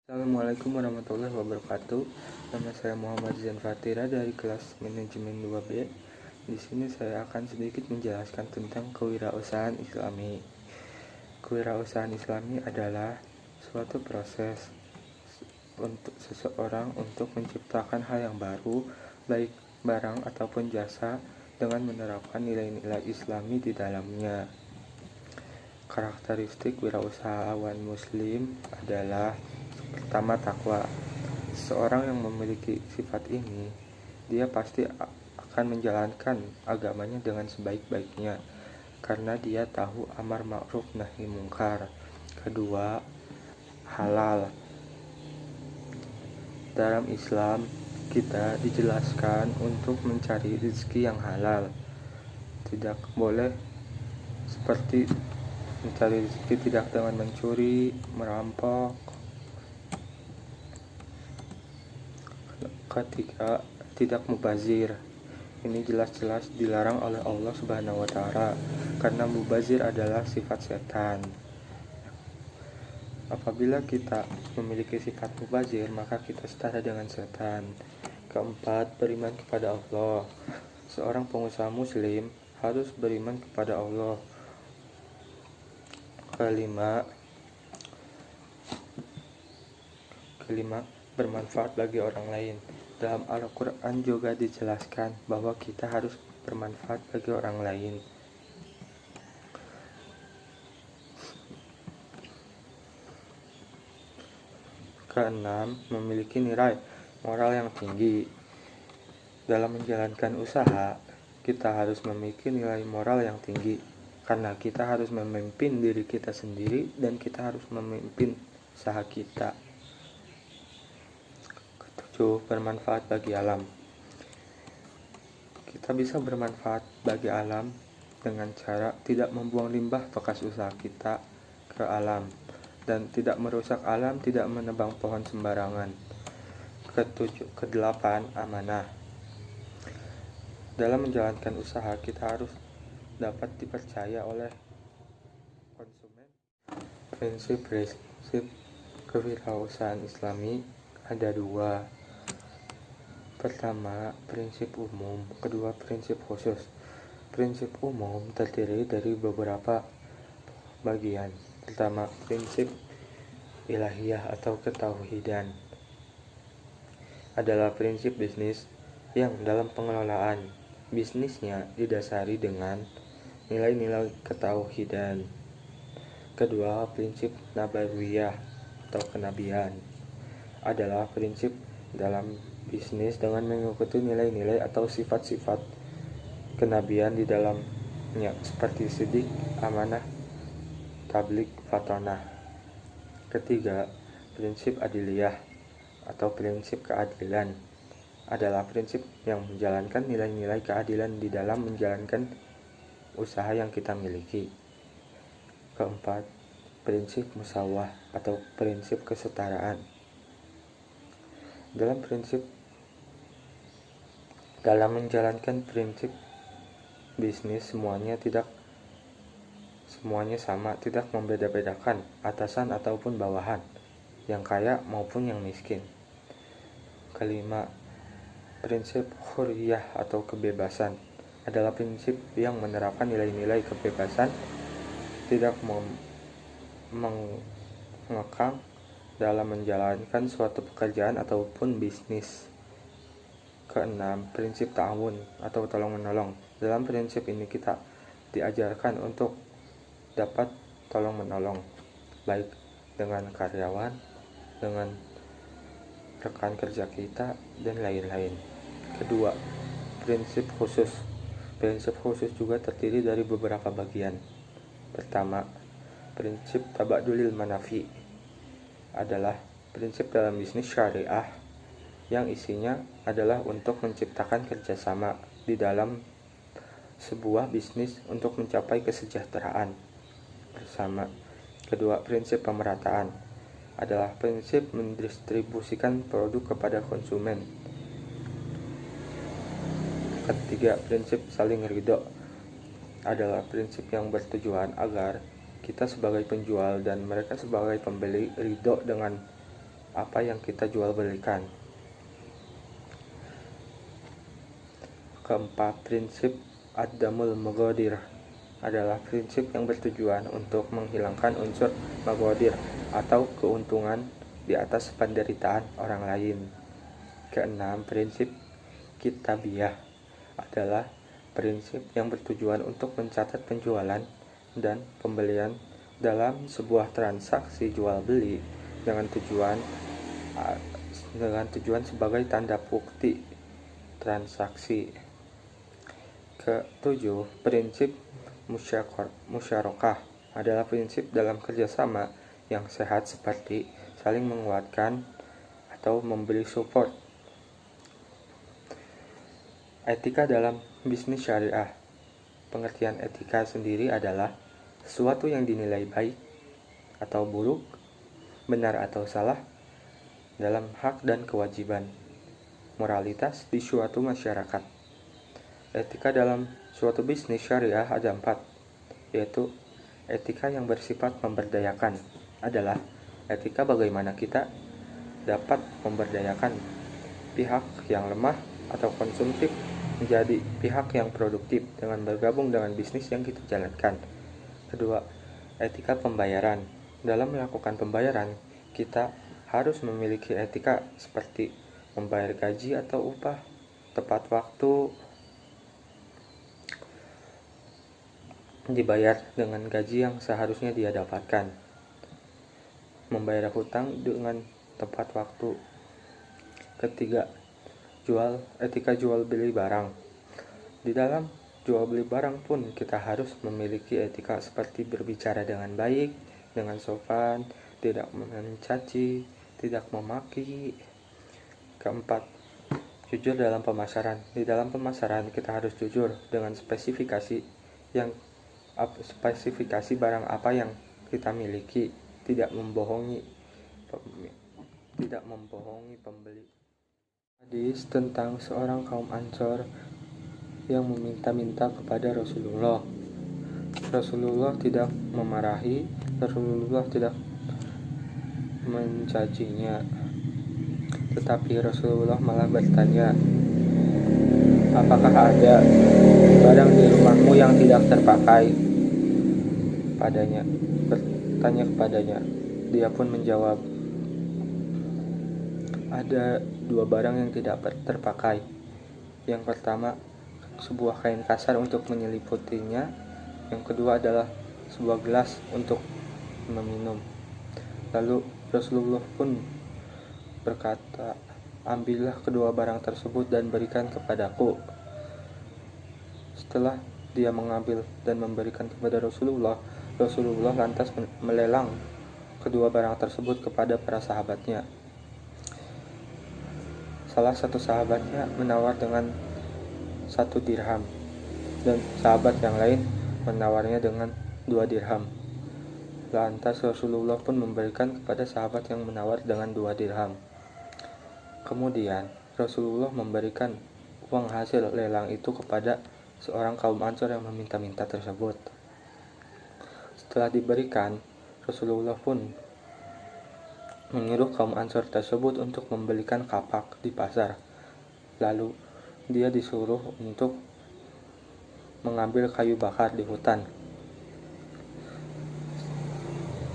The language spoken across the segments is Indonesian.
Assalamualaikum warahmatullahi wabarakatuh. Nama saya Muhammad Zain Fatira dari kelas manajemen 2B. Di sini saya akan sedikit menjelaskan tentang kewirausahaan Islami. Kewirausahaan Islami adalah suatu proses untuk seseorang untuk menciptakan hal yang baru, baik barang ataupun jasa, dengan menerapkan nilai-nilai Islami di dalamnya. Karakteristik wirausahawan Muslim adalah: pertama, takwa. Seorang yang memiliki sifat ini, dia pasti akan menjalankan agamanya dengan sebaik-baiknya, karena dia tahu amar ma'ruf nahi mungkar. Kedua, halal. Dalam Islam, kita dijelaskan untuk mencari rezeki yang halal. Tidak boleh seperti mencari rezeki tidak dengan mencuri, merampok. Ketiga, tidak mubazir. Ini jelas-jelas dilarang oleh Allah Subhanahu wa Ta'ala, karena mubazir adalah sifat setan. Apabila kita memiliki sifat mubazir, maka kita setara dengan setan. Keempat, beriman kepada Allah. Seorang pengusaha Muslim harus beriman kepada Allah. Kelima, bermanfaat bagi orang lain. Dalam Al-Quran juga dijelaskan bahwa kita harus bermanfaat bagi orang lain. Keenam, memiliki nilai moral yang tinggi. Dalam menjalankan usaha, kita harus memiliki nilai moral yang tinggi, karena kita harus memimpin diri kita sendiri dan kita harus memimpin usaha kita. Ketujuh, bermanfaat bagi alam. Kita bisa bermanfaat bagi alam dengan cara tidak membuang limbah bekas usaha kita ke alam, dan tidak merusak alam, tidak menebang pohon sembarangan. Kedelapan, amanah. Dalam menjalankan usaha, kita harus dapat dipercaya oleh konsumen. Prinsip kewirausahaan Islami ada dua. Pertama, prinsip umum. Kedua, prinsip khusus. Prinsip umum terdiri dari beberapa bagian. Pertama, prinsip ilahiyah atau ketauhidan adalah prinsip bisnis yang dalam pengelolaan bisnisnya didasari dengan nilai-nilai ketauhidan. Kedua, prinsip nabawiyah atau kenabian adalah prinsip dalam bisnis dengan mengikuti nilai-nilai atau sifat-sifat kenabian di dalamnya, seperti sidik, amanah, tabligh, fatonah. Ketiga, prinsip adiliyah atau prinsip keadilan adalah prinsip yang menjalankan nilai-nilai keadilan di dalam menjalankan usaha yang kita miliki. Keempat, prinsip musawah atau prinsip kesetaraan. Dalam menjalankan prinsip bisnis, semuanya sama, tidak membeda-bedakan atasan ataupun bawahan, yang kaya maupun yang miskin. Kelima, prinsip hurriyah atau kebebasan adalah prinsip yang menerapkan nilai-nilai kebebasan, tidak mengekang dalam menjalankan suatu pekerjaan ataupun bisnis. Keenam, prinsip ta'awun atau tolong-menolong. Dalam prinsip ini kita diajarkan untuk dapat tolong-menolong, baik dengan karyawan, dengan rekan kerja kita, dan lain-lain. Kedua, prinsip khusus. Prinsip khusus juga terdiri dari beberapa bagian. Pertama, prinsip tabadulil manafi adalah prinsip dalam bisnis syariah yang isinya adalah untuk menciptakan kerjasama di dalam sebuah bisnis untuk mencapai kesejahteraan bersama. Kedua, prinsip pemerataan adalah prinsip mendistribusikan produk kepada konsumen. Ketiga, prinsip saling ridho adalah prinsip yang bertujuan agar kita sebagai penjual dan mereka sebagai pembeli ridho dengan apa yang kita jual belikan. Keempat, prinsip Adamul Maghadir adalah prinsip yang bertujuan untuk menghilangkan unsur maghadir atau keuntungan di atas penderitaan orang lain. Keenam, prinsip Kitabiyah adalah prinsip yang bertujuan untuk mencatat penjualan dan pembelian dalam sebuah transaksi jual beli dengan tujuan sebagai tanda bukti transaksi. Ketujuh, prinsip musyarakah adalah prinsip dalam kerjasama yang sehat seperti saling menguatkan atau memberi support. Etika dalam bisnis syariah. Pengertian etika sendiri adalah sesuatu yang dinilai baik atau buruk, benar atau salah, dalam hak dan kewajiban, moralitas di suatu masyarakat. Etika dalam suatu bisnis syariah ada 4, yaitu etika yang bersifat memberdayakan adalah etika bagaimana kita dapat memberdayakan pihak yang lemah atau konsumtif menjadi pihak yang produktif dengan bergabung dengan bisnis yang kita jalankan. Kedua, etika pembayaran. Dalam melakukan pembayaran, kita harus memiliki etika seperti membayar gaji atau upah tepat waktu, dibayar dengan gaji yang seharusnya dia dapatkan, membayar hutang dengan tepat waktu. Ketiga, etika jual beli barang. Di dalam jual beli barang pun kita harus memiliki etika seperti berbicara dengan baik, dengan sopan, tidak mencaci, tidak memaki. Keempat, jujur dalam pemasaran. Di dalam pemasaran kita harus jujur dengan spesifikasi barang apa yang kita miliki, tidak membohongi pembeli. Hadis tentang seorang kaum Ansor yang meminta-minta kepada Rasulullah. Rasulullah tidak memarahi, Rasulullah tidak mencacinya, tetapi Rasulullah malah bertanya, apakah ada barang di rumahmu yang tidak terpakai? Bertanya kepadanya. Dia pun menjawab, ada 2 barang yang tidak terpakai. Yang pertama, sebuah kain kasar untuk menyeliputinya. Yang kedua adalah sebuah gelas untuk meminum. Lalu Rasulullah pun berkata, ambillah kedua barang tersebut dan berikan kepadaku. Setelah dia mengambil dan memberikan kepada Rasulullah, Rasulullah lantas melelang kedua barang tersebut kepada para sahabatnya. Salah satu sahabatnya menawar dengan 1 dirham dan sahabat yang lain menawarnya dengan 2 dirham. Lantas Rasulullah pun memberikan kepada sahabat yang menawar dengan 2 dirham. Kemudian Rasulullah memberikan uang hasil lelang itu kepada seorang kaum Ansor yang meminta-minta tersebut. Setelah diberikan, Rasulullah pun menyuruh kaum Ansor tersebut untuk membelikan kapak di pasar. Lalu dia disuruh untuk mengambil kayu bakar di hutan.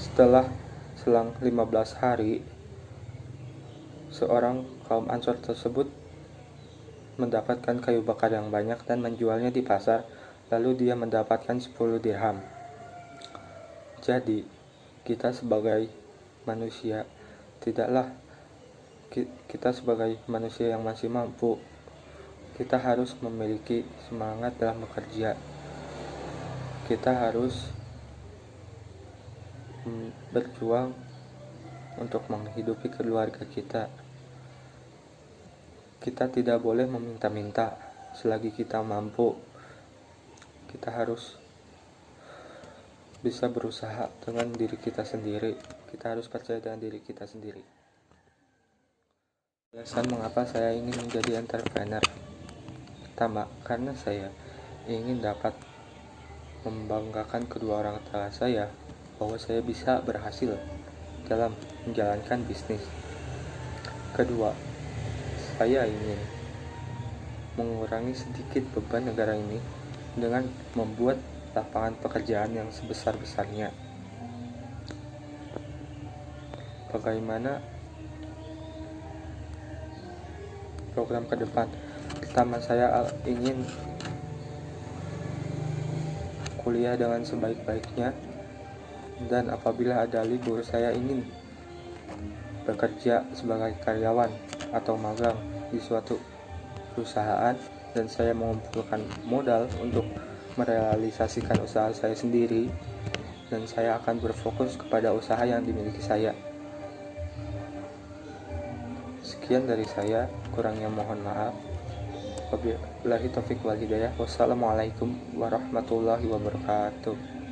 Setelah selang 15 hari, seorang kaum Ansor tersebut mendapatkan kayu bakar yang banyak dan menjualnya di pasar. Lalu dia mendapatkan 10 dirham. Jadi, kita sebagai manusia yang masih mampu, kita harus memiliki semangat dalam bekerja. Kita harus berjuang untuk menghidupi keluarga kita. Kita tidak boleh meminta-minta selagi kita mampu. Kita harus bisa berusaha dengan diri kita sendiri. Kita harus percaya dengan diri kita sendiri. Alasan mengapa saya ingin menjadi entrepreneur. Pertama, karena saya ingin dapat membanggakan kedua orang tua saya bahwa saya bisa berhasil dalam menjalankan bisnis. Kedua, saya ingin mengurangi sedikit beban negara ini dengan membuat lapangan pekerjaan yang sebesar-besarnya. Bagaimana program ke depan? Pertama, saya ingin kuliah dengan sebaik-baiknya, dan apabila ada libur saya ingin bekerja sebagai karyawan atau magang di suatu perusahaan, dan saya mengumpulkan modal untuk merealisasikan usaha saya sendiri, dan saya akan berfokus kepada usaha yang dimiliki saya. Sekian dari saya, kurangnya mohon maaf. Wabillahi taufiq wal hidayah. Wassalamualaikum warahmatullahi wabarakatuh.